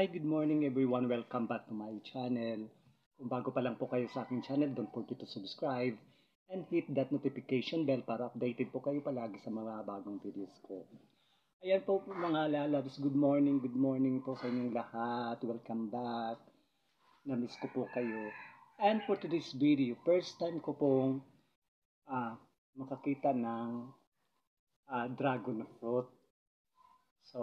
Hi, good morning everyone. Welcome back to my channel. Kung bago pa lang po kayo sa aking channel, don't forget to subscribe and hit that notification bell para updated po kayo palagi sa mga bagong videos ko. Ayan po mga lalabs, good morning po sa inyong lahat. Welcome back. Namiss ko po kayo. And for today's video, first time ko pong makakita ng dragon fruit. So,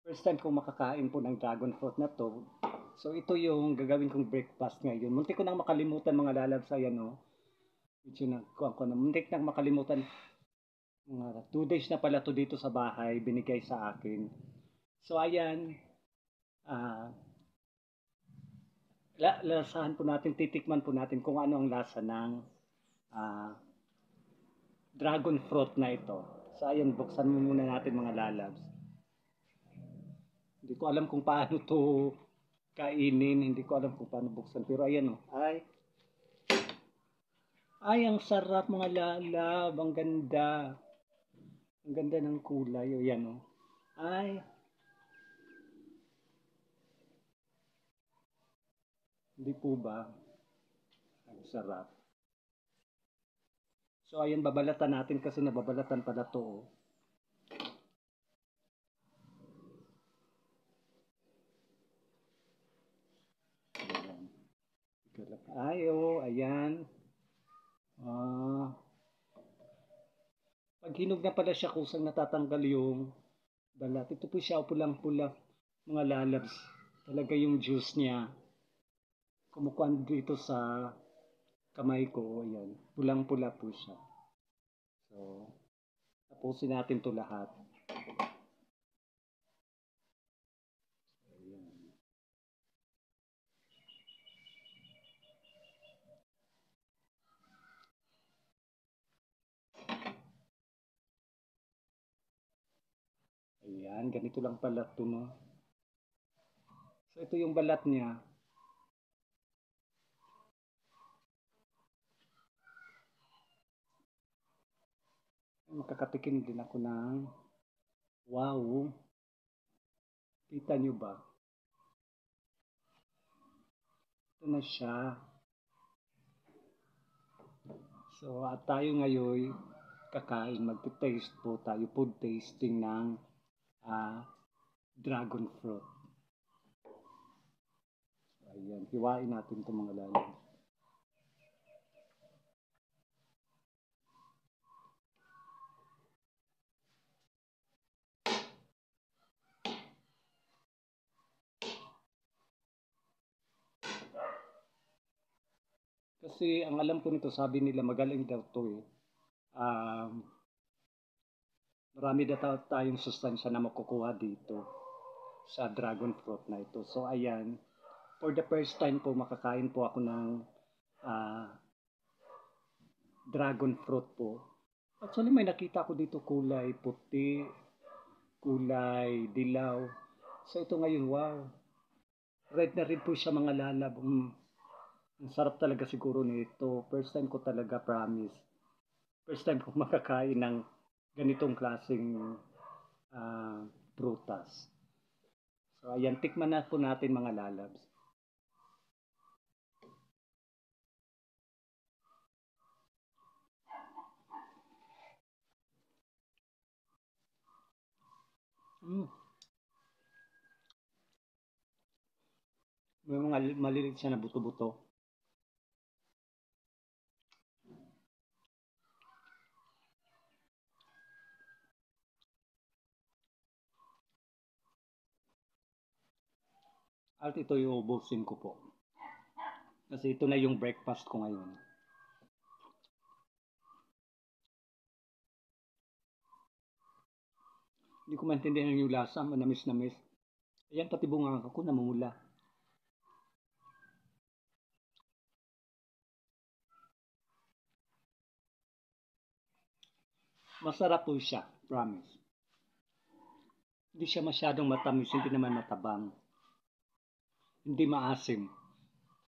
first time kong makakain po ng dragon fruit na to. So, ito yung gagawin kong breakfast ngayon. Muntik ko nang makalimutan mga lalabs. Ayan o. Medyo nagkuhan ko na. Muntik nang makalimutan. Mga 2 days na pala to dito sa bahay. Binigay sa akin. So, ayan. Lasahan po natin, titikman po natin kung ano ang lasa ng dragon fruit na ito. So, ayan. Buksan muna natin mga lalabs. Hindi ko alam kung paano to kainin. Hindi ko alam kung paano buksan. Pero ayan o. Ay, ang sarap mga lalab. Ang ganda. Ang ganda ng kulay. O yan o. Ay. Hindi po ba? Ang sarap. So ayan, babalatan natin kasi nababalatan pala to o. Ay, ayan. Pag hinog na pala siya, kusang natatanggal yung balat. Ito po siya, pulang-pula, mga lalabs. Talaga yung juice niya. Kumukuha dito sa kamay ko, ayan. Pulang-pula po siya. So, tapusin natin to lahat. Ayan, ganito lang pala ito, no? So, ito yung balat niya. Makakatikim din ako ng wow. Kita nyo ba? Ito na siya. So, at tayo ngayon kakain, magte-taste po tayo, food tasting ng dragon fruit. Ayan, hiwain natin itong mga lalim. Kasi ang alam ko nito, sabi nila magaling daw to eh. Marami daw tayong sustansya na makukuha dito sa dragon fruit na ito. So ayan, for the first time po makakain po ako ng dragon fruit po. Actually may nakita ko dito kulay puti, kulay dilaw. So ito ngayon, wow. Red na rin po siya mga lalab. Ang sarap talaga siguro nito. First time ko talaga, promise. First time ko makakain ng ganitong klaseng prutas. So ayan, tikman na po natin mga lalabs. May mga maliliit siya na buto-buto. At ito yung ubusin ko po. Kasi ito na yung breakfast ko ngayon. Hindi ko maintindihan yung lasa, manamis-namis. Ayan, pati bunga ko namumula. Masarap po siya, promise. Hindi siya masyadong matamis, hindi naman matabang. Hindi maasim.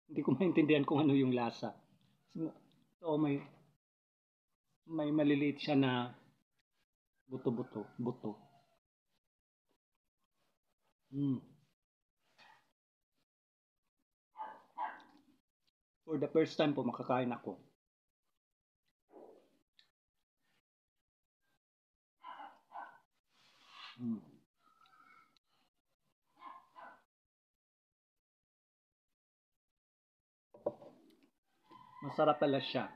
Hindi ko maintindihan kung ano yung lasa. So may maliliit siya na buto-buto, buto. For the first time po, makakain ako. Mm. Masarap pala siya.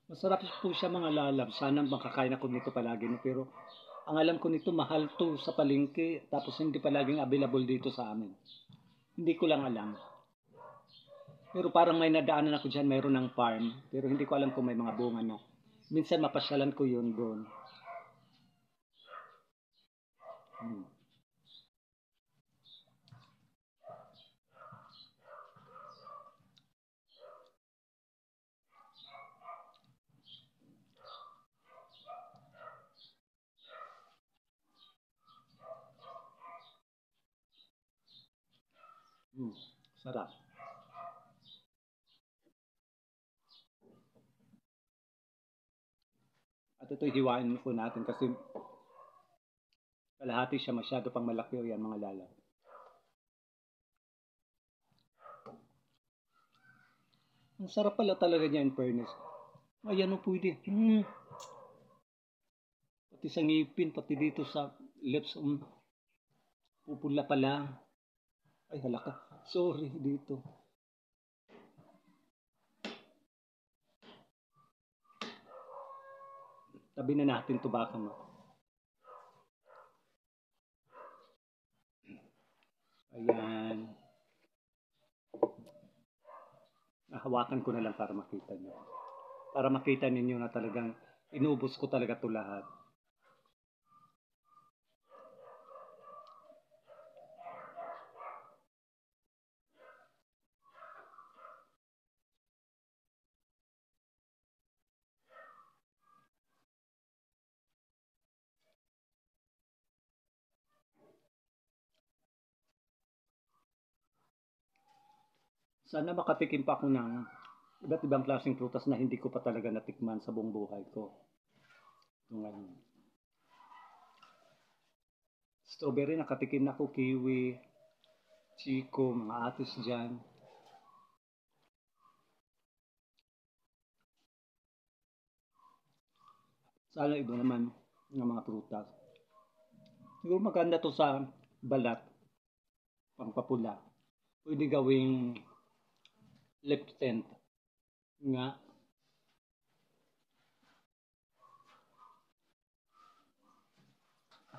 Masarap po siya mga lalab. Sana makakain ako nito palagi. No? Pero ang alam ko nito, mahal to sa palengke. Tapos hindi palaging available dito sa amin. Hindi ko lang alam. Pero parang may nadaanan ako dyan, mayroon ng farm. Pero hindi ko alam kung may mga bunga na. Minsan mapasyalan ko yun doon. Hmm. Hmm. Sarap. At ito hiwain po natin kasi kalahati siya masyado pang malaki o yan mga lalab. Ang sarap pala talaga niya in fairness. Ayan o pwede. Pati sa ngipin, pati dito sa lips, pupula pala. Ay halaka. Sorry dito. Tabi na natin to baka mo. Ayan. Nahawakan ko na lang para makita niyo. Para makita ninyo na talagang inubos ko talaga to lahat. Sana makatikim pa ako ng iba't ibang klaseng prutas na hindi ko pa talaga natikman sa buong buhay ko. Ngayon. Strawberry, nakatikim na ako, kiwi, chiko, mga atis dyan. Sana iba naman ng mga prutas. Siguro maganda to sa balat, pangpapula. Pwede gawing lip tint nga.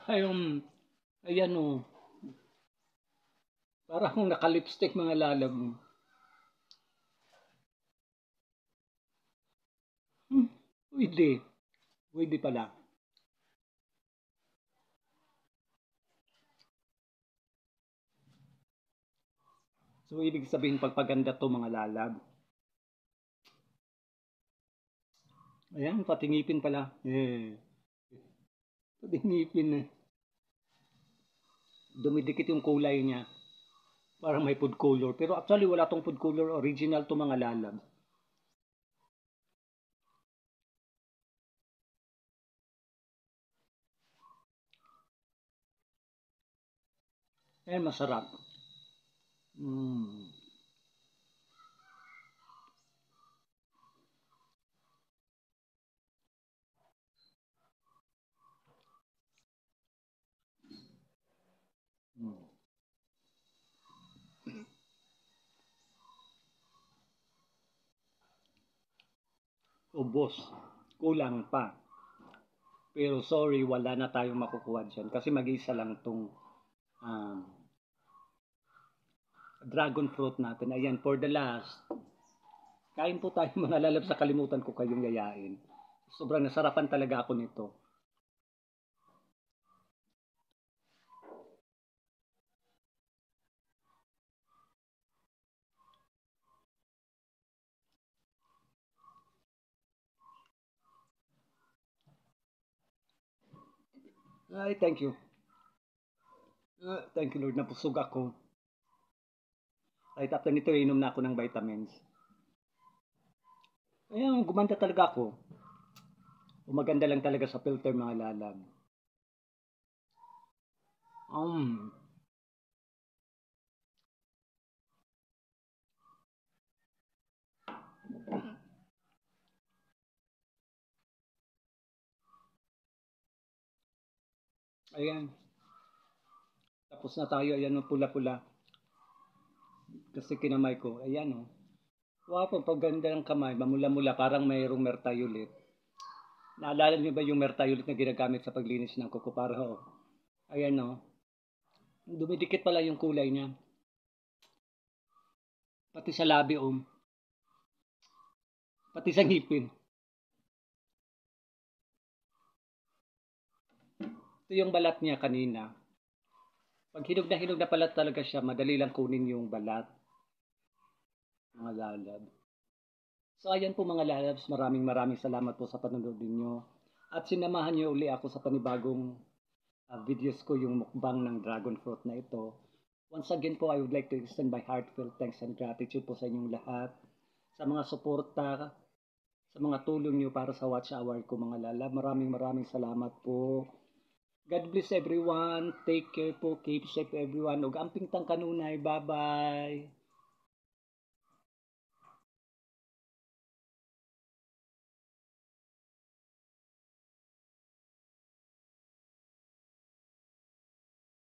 Ayan o. Para akong naka-lipstick mga lalab. Pwede. Pwede pala. So, ibig sabihin pagpaganda to mga lalab. Ayan, pati ngipin pala. Pati ngipin eh. Dumidikit yung kulay niya. Parang may food color. Pero actually wala tong food color. Original to mga lalab. Ayan, masarap. Mm. Mm. Ubos. Kulang pa. Pero sorry, wala na tayong makukuha dyan. Kasi mag-isa lang tong um, dragon fruit natin. Ayan, for the last. Kain po tayo mga lalab, sa kalimutan ko kayong yayain. Sobrang nasarapan talaga ako nito. Ay, thank you. Thank you Lord, napusog ako. Kahit after nito, inom na ako ng vitamins. Ayun, gumanda talaga ako. Umaganda lang talaga sa filter mga lalab. Um, ayan, tapos na tayo. Ayan o, pula-pula. Kasi kinamay ko. Ayan o. Wow, pagpaganda ng kamay, mamula-mula, parang mayroong mertayulit. Naalala niyo ba yung mertayulit na ginagamit sa paglinis ng kuko? Para ho. Ayan o. Dumidikit pala yung kulay niya. Pati sa labi o. Pati sa ngipin. Ito yung balat niya kanina. Pag hinog na pala talaga siya, madali lang kunin yung balat. Mga lalab. So ayan po mga lalabs, maraming salamat po sa panonood ninyo. At sinamahan niyo uli ako sa panibagong videos ko, yung mukbang ng dragon fruit na ito. Once again po, I would like to extend my heartfelt thanks and gratitude po sa inyong lahat. Sa mga suporta, sa mga tulong niyo para sa watch hour ko mga lalab. Maraming salamat po. God bless everyone. Take care po. Keep safe everyone. Ug amping tang kanunay. Bye-bye.